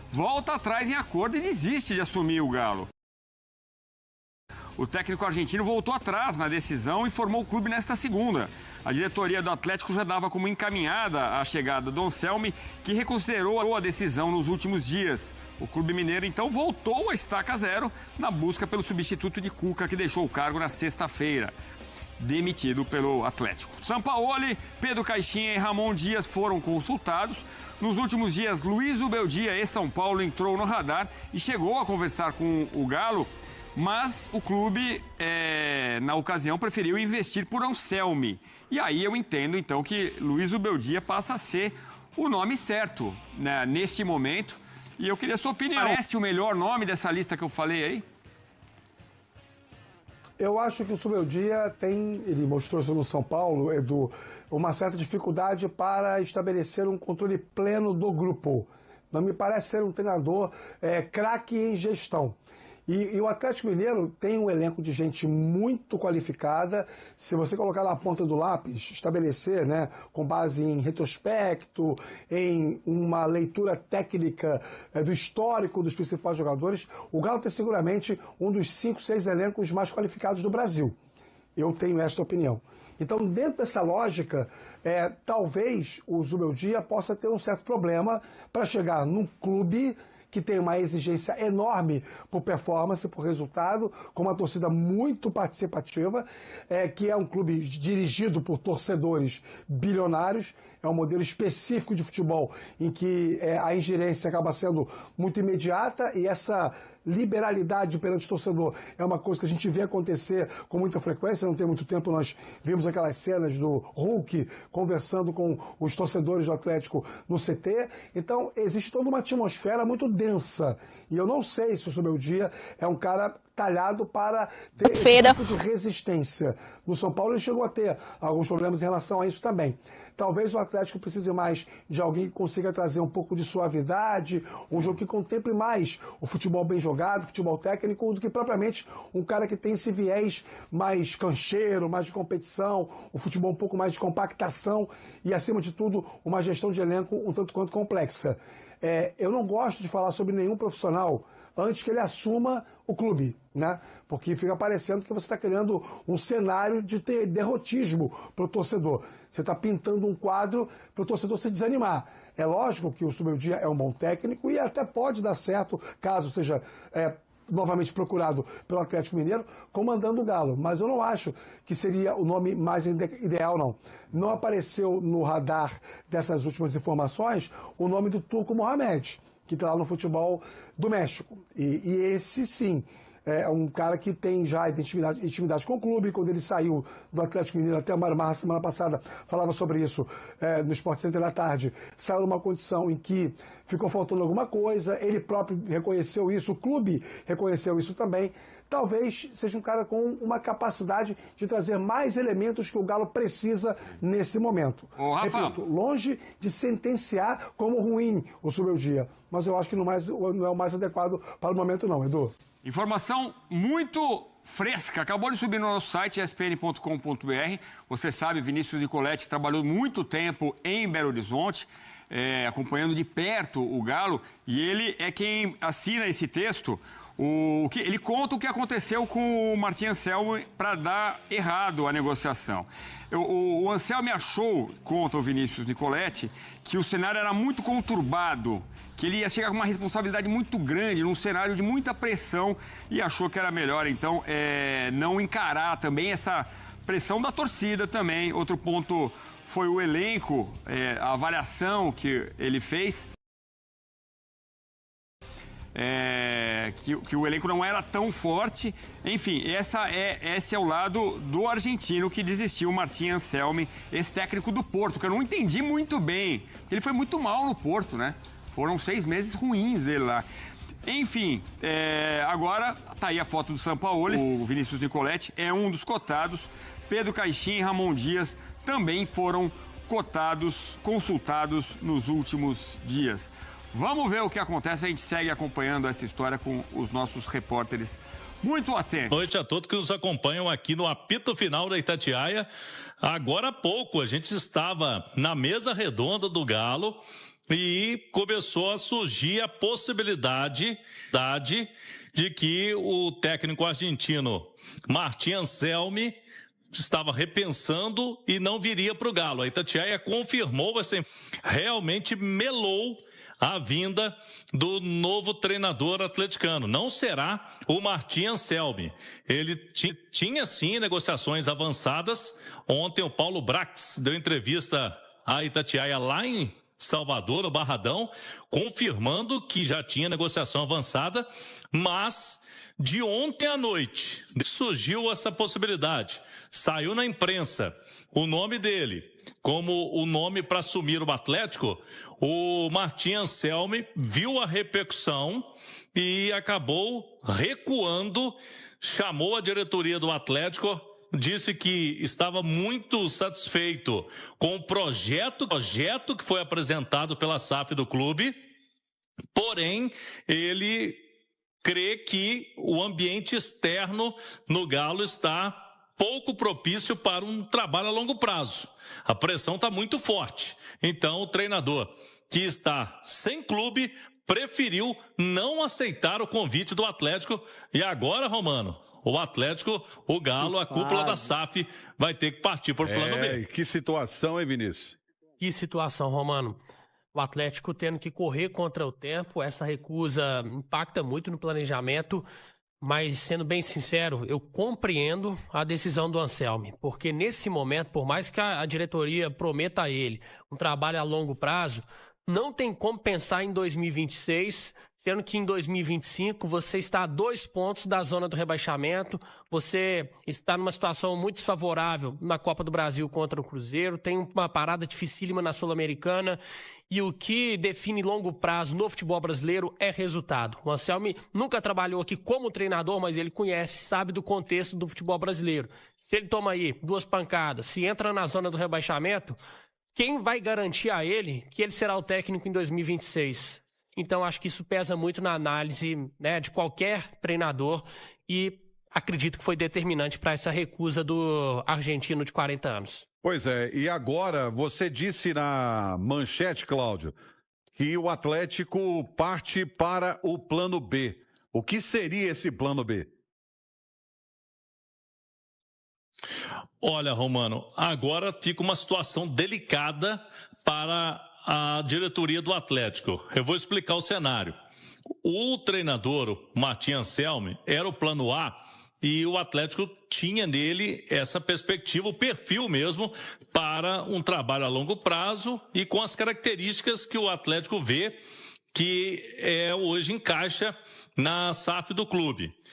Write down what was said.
volta atrás em acordo e desiste de assumir o Galo. O técnico argentino voltou atrás na decisão e formou o clube nesta segunda. A diretoria do Atlético já dava como encaminhada a chegada do Anselmi, que reconsiderou a decisão nos últimos dias. O clube mineiro, então, voltou a estaca zero na busca pelo substituto de Cuca, que deixou o cargo na sexta-feira, demitido pelo Atlético. Sampaoli, Pedro Caixinha e Ramon Dias foram consultados. Nos últimos dias, Luiz Ubeldia, ex-São Paulo, entrou no radar e chegou a conversar com o Galo, mas o clube, na ocasião, preferiu investir por Anselmi. E aí eu entendo, então, que Luiz Ubeldia passa a ser o nome certo, né, neste momento. E eu queria a sua opinião. Parece o melhor nome dessa lista que eu falei aí? Eu acho que o Ubeldia ele mostrou isso no São Paulo, Edu, uma certa dificuldade para estabelecer um controle pleno do grupo. Não me parece ser um treinador craque em gestão. E o Atlético Mineiro tem um elenco de gente muito qualificada. Se você colocar na ponta do lápis, estabelecer, né, com base em retrospecto, em uma leitura técnica do histórico dos principais jogadores, o Galo tem seguramente um dos 5, 6 elencos mais qualificados do Brasil. Eu tenho esta opinião. Então, dentro dessa lógica, talvez o Ubeldia possa ter um certo problema para chegar num clube que tem uma exigência enorme por performance, por resultado, com uma torcida muito participativa, que é um clube dirigido por torcedores bilionários, é um modelo específico de futebol em que a ingerência acaba sendo muito imediata e essa liberalidade perante o torcedor é uma coisa que a gente vê acontecer com muita frequência. Não tem muito tempo nós vimos aquelas cenas do Hulk conversando com os torcedores do Atlético no CT. Então existe toda uma atmosfera muito densa e eu não sei se o Ubeldia é um cara talhado para ter esse tipo de resistência. No São Paulo ele chegou a ter alguns problemas em relação a isso também. Talvez o Atlético precise mais de alguém que consiga trazer um pouco de suavidade, um jogo que contemple mais o futebol bem jogado, o futebol técnico, do que propriamente um cara que tem esse viés mais cancheiro, mais de competição, um futebol um pouco mais de compactação e, acima de tudo, uma gestão de elenco um tanto quanto complexa. Eu não gosto de falar sobre nenhum profissional antes que ele assuma o clube, né? Porque fica parecendo que você está criando um cenário de derrotismo para o torcedor. Você está pintando um quadro para o torcedor se desanimar. É lógico que o Ubeldia é um bom técnico e até pode dar certo, caso seja novamente procurado pelo Atlético Mineiro, comandando o Galo. Mas eu não acho que seria o nome mais ideal, não. Não apareceu no radar dessas últimas informações o nome do Turco Mohamed, que está lá no futebol do México. E esse, sim, é um cara que tem já intimidade com o clube. Quando ele saiu do Atlético Mineiro, até o Mário Marra, semana passada, falava sobre isso no Sport Center da tarde, saiu numa condição em que ficou faltando alguma coisa, ele próprio reconheceu isso, o clube reconheceu isso também. Talvez seja um cara com uma capacidade de trazer mais elementos que o Galo precisa nesse momento. Repito, longe de sentenciar como ruim o Ubeldia, mas eu acho que não é o mais adequado para o momento não, Edu. Informação muito fresca, acabou de subir no nosso site, espn.com.br. Você sabe, Vinícius Nicoletti trabalhou muito tempo em Belo Horizonte, acompanhando de perto o Galo, e ele é quem assina esse texto. Ele conta o que aconteceu com o Martim Anselmi para dar errado a negociação. O Anselmi achou, conta o Vinícius Nicoletti, que o cenário era muito conturbado, que ele ia chegar com uma responsabilidade muito grande, num cenário de muita pressão, e achou que era melhor, então, não encarar também essa pressão da torcida também. Outro ponto foi o elenco, a avaliação que ele fez. Que o elenco não era tão forte. Enfim, esse é o lado do argentino que desistiu, o Martim Anselmi, esse técnico do Porto, que eu não entendi muito bem. Ele foi muito mal no Porto, né? Foram 6 meses ruins dele lá. Enfim, agora tá aí a foto do Sampaoli. O Vinícius Nicoletti é um dos cotados. Pedro Caixinha e Ramon Dias também foram cotados, consultados nos últimos dias. Vamos ver o que acontece, a gente segue acompanhando essa história com os nossos repórteres muito atentos. Boa noite a todos que nos acompanham aqui no apito final da Itatiaia. Agora há pouco a gente estava na mesa redonda do Galo e começou a surgir a possibilidade de que o técnico argentino Martín Anselmi estava repensando e não viria para o Galo. A Itatiaia confirmou, realmente melou a vinda do novo treinador atleticano. Não será o Martín Anselmi. Ele tinha sim negociações avançadas. Ontem o Paulo Brax deu entrevista à Itatiaia lá em Salvador, no Barradão, confirmando que já tinha negociação avançada, mas de ontem à noite surgiu essa possibilidade. Saiu na imprensa o nome dele como o nome para assumir o Atlético. O Martín Anselmi viu a repercussão e acabou recuando, chamou a diretoria do Atlético, disse que estava muito satisfeito com o projeto que foi apresentado pela SAF do clube, porém ele crê que o ambiente externo no Galo está pouco propício para um trabalho a longo prazo. A pressão está muito forte. Então, o treinador que está sem clube preferiu não aceitar o convite do Atlético. E agora, Romano, o Atlético, o Galo, a cúpula da SAF vai ter que partir por plano B. Que situação, hein, Vinícius? Que situação, Romano. O Atlético tendo que correr contra o tempo, essa recusa impacta muito no planejamento. Mas, sendo bem sincero, eu compreendo a decisão do Anselmi, porque nesse momento, por mais que a diretoria prometa a ele um trabalho a longo prazo, não tem como pensar em 2026, sendo que em 2025 você está a 2 pontos da zona do rebaixamento, você está numa situação muito desfavorável na Copa do Brasil contra o Cruzeiro, tem uma parada dificílima na Sul-Americana. E o que define longo prazo no futebol brasileiro é resultado. O Anselmi nunca trabalhou aqui como treinador, mas ele conhece, sabe do contexto do futebol brasileiro. Se ele toma aí 2 pancadas, se entra na zona do rebaixamento, quem vai garantir a ele que ele será o técnico em 2026? Então, acho que isso pesa muito na análise, né, de qualquer treinador e acredito que foi determinante para essa recusa do argentino de 40 anos. Pois é, e agora você disse na manchete, Cláudio, que o Atlético parte para o plano B. O que seria esse plano B? Olha, Romano, agora fica uma situação delicada para a diretoria do Atlético. Eu vou explicar o cenário. O treinador, o Martín Anselmi, era o plano A, e o Atlético tinha nele essa perspectiva, o perfil mesmo, para um trabalho a longo prazo e com as características que o Atlético vê que hoje encaixa na SAF do clube.